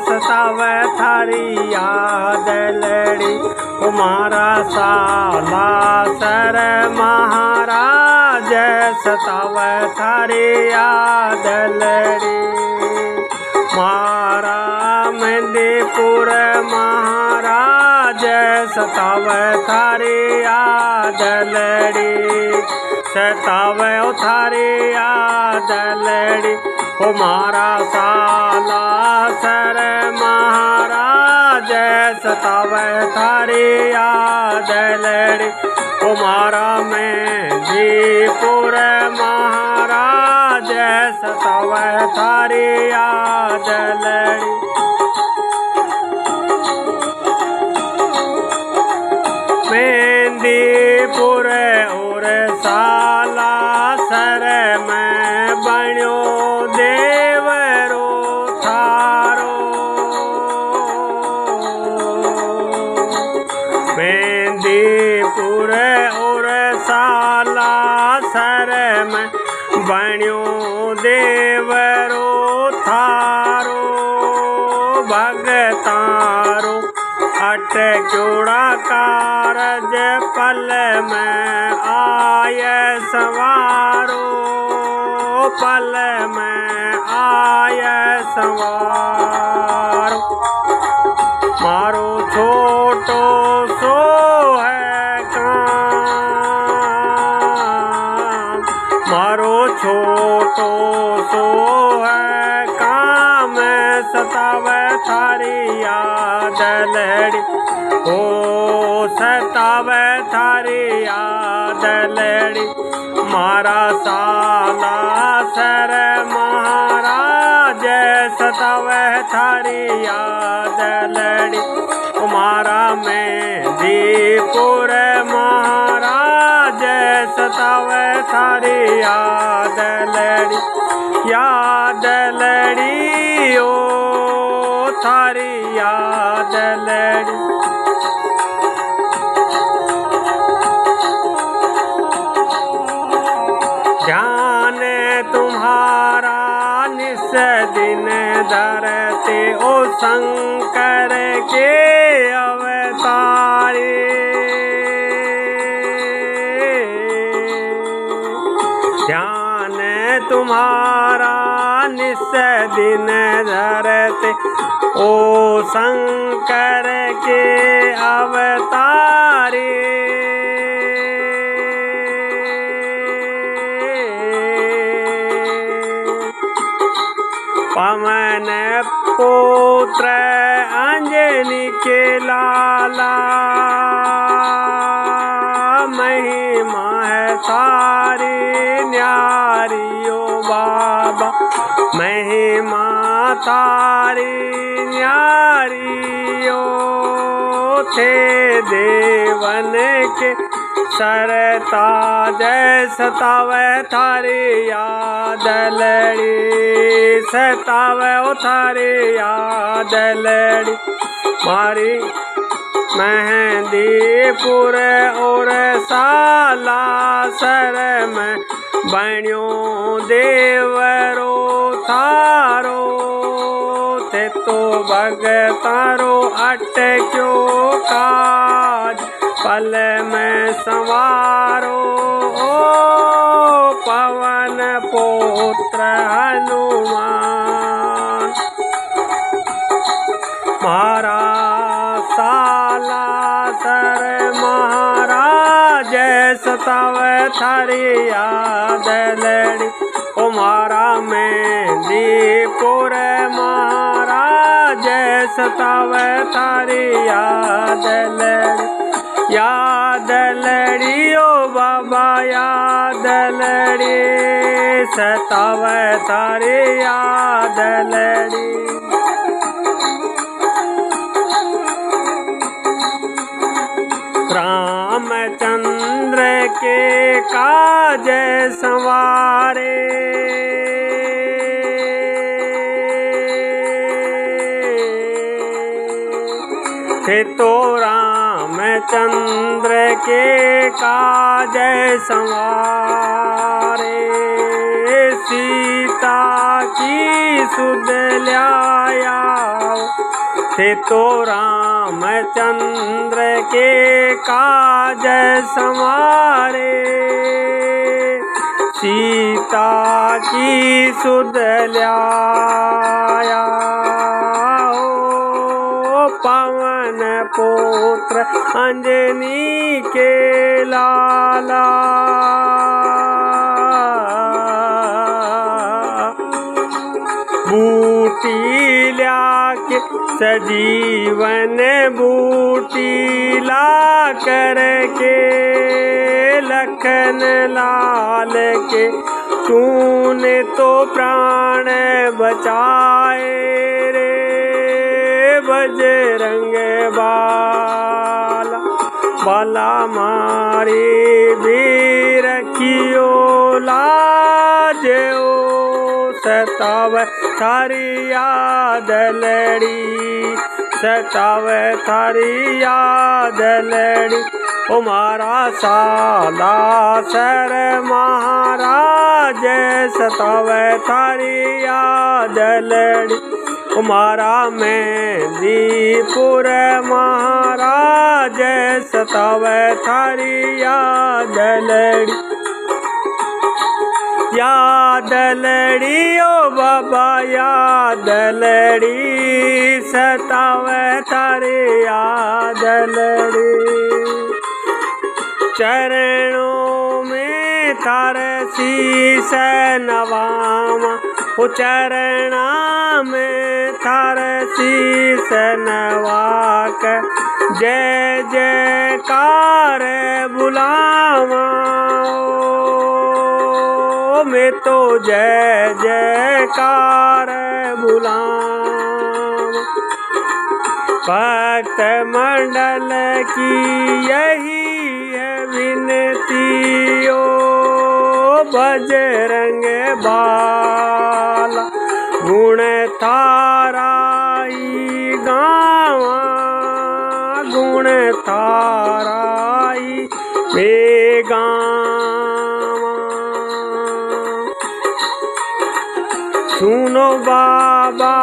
सतावे थारी याद लड़ी। तुम्हारा साला सर महाराज सतावे थारी याद लड़ी। मारा मेहंदीपुर महाराज सतावे थारी याद लड़ी। सतावे थारी याद लड़ी। तुम्हारा साला सर महाराज सतावे थारी याद लड़ी। तुम्हारा मेहंदीपुर महाराज सतावे थारी याद लड़ी। मेहंदीपुर और साला सर में बण्यो देवरो थारो। मेहंदीपुर और साला सर में बण्यो देवरो थारो। भगतारो अटक्योड़ा कारज पल में आय सवारो। पल में आय सवारो। मारो छोटो सो है काम। मारो छोटो सो है काम सतावे थारी याद लड़ी। ओ सतावे थारी याद लड़ी। मारा साला सर महाराज सतावे थारी याद लड़ी। तुम्हारा मेहंदीपुर महाराज सतावे थारी याद लड़ी। याद लड़ी ओ थारी याद लड़ी। ध्यान तुम्हारा निस दिन धरते ओ शंकर के अवतारे। ध्यान तुम्हारा निस दिन धरते ओ शंकर के अवतारे। पवन पुत्र अंजनी के लाला महिमा है थारी न्यारियो बाबा। महिमा थारी न्यारियो थे देवन के सरताज सतावे थारी याद लड़ी। सतावे थारी याद लड़ी। मारी मेहंदीपुर और साला सर में बण्यो देवरो थारो। ते तो भगतारो अटक्यो काज पल में संवारो। ओ पवन पुत्र हनुमान। मारा साला सर महाराज सतावे थारी याद लड़ी। तुम्हारा मेहंदीपुर महाराज सतावे थारी याद लड़ी। याद लड़ी ओ बाबा याद लड़ी। सतावे थारी याद लड़ी। रामचंद्र के काज संवारे। थे तो रामचंद्र के काज संवारे। सीता की सुध ल्याया थे तो रामचंद्र के काज संवारे। सीता की सुध लाया पवन पुत्र अंजनी के लाला। बूटी लाके सजीवन बूटी ला करके लखन लाल के तूने तो प्राण बचाए रे बजरंग बाला। बाला मारे भी रखियो लाजो सताव थारी याद लड़ी। सताव थारी याद लड़ी ओ मारा साला सर महाराज। सताव थारी याद लड़ी ओ मारा मेंदीपुर महाराज। सताव थारी याद लड़ी। याद लड़ी ओ बाबा याद लड़ी। सताव थारी याद लड़ी। चरणों में थार शीस नवामा ओ चरणा में थार शीस नवाक जय जयकार बुलावा। मैं तो जय जयकार बुलावा। भक्त मंडल की यही है विनती ओ बजरंग बाला। गुण थारा ही गावा गुण थारा ही बेगावा। सुनो बाबा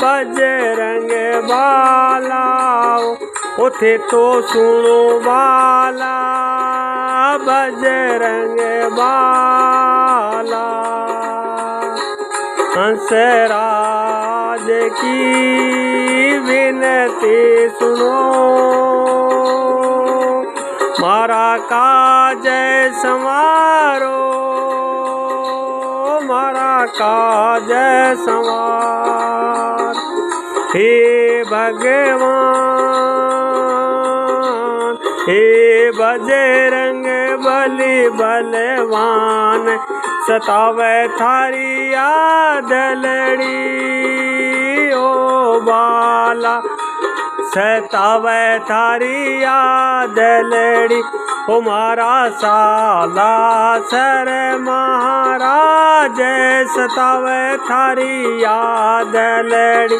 बजरंग बाला उथे तो सुनो बाला बजरंग बाला। हंसराज की विनती सुनो मारा काज संवारो। मारा काज संवार हे भगवान। हे बजरंग बली बलवान। सतावे थारी याद लड़ी ओ बाला। सतावे थारी याद लड़ी ओ मारा साला सर महाराज। सतावे थारी याद लड़ी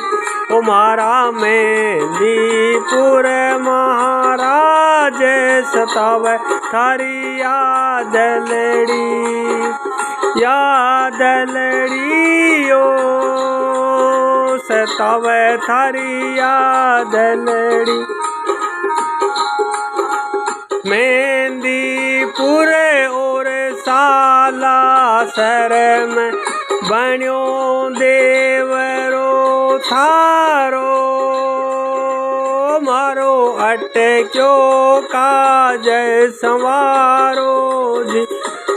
ओ मारा मेंदीपुर महाराज। सतावे थारी याद लड़ी। याद लड़ी ओ सतावे थारी याद लड़ी। मेंदीपुर और साला सर में बण्यो देवरो थारो। मारो अटक्यो काज संवारो जी।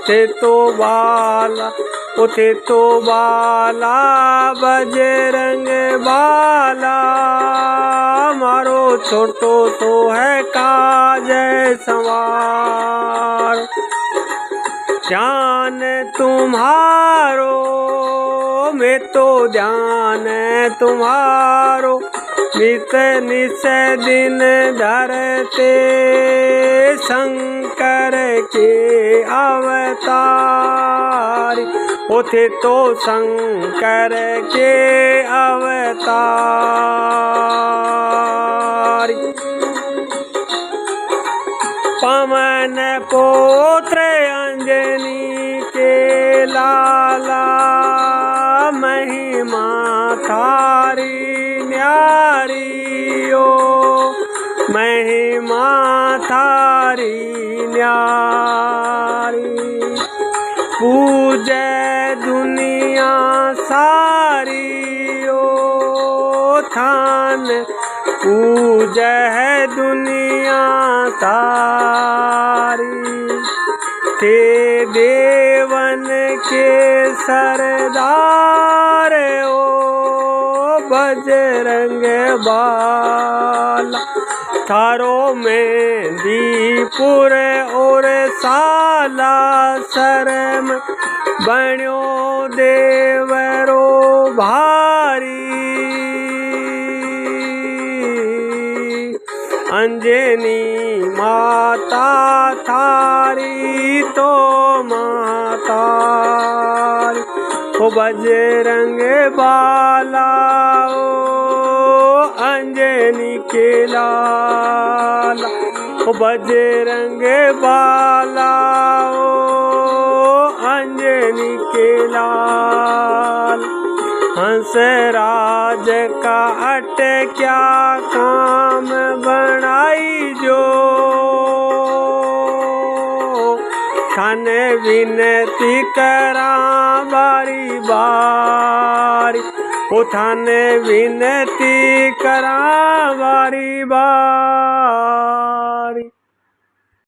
थे तो बाला उथे तो बाला बजरंग बाला। मारो छोटो तो है काज संवार। ध्यान तुम्हारो में तो ध्यान तुम्हारो। नित निस दिन धरते शंकर के अवतार। उथे तो शंकर के अवतार। पवन पुत्र अंजनी के लाला। महिमा थारी न्यारी ओ महिमा थारी न्यारी। पूजे दुनिया सारी ओ थान पूजे दुनिया सारी। थे देवन के सरदार ओ बजरंग बाला। थारो मेहंदीपुर और साला शरम बण्यो देवरो भारी। अंजनी माता थारी तो मातारी ओ बजरंग बाला ओ अंजनी के लाला। ओ बजरंग बाला ओ अंजनी के लाल। हंसराज का अटक्या काम बनाई जो थान विनती करा बारी बारी। ओ थान विनती करा बारी बारी।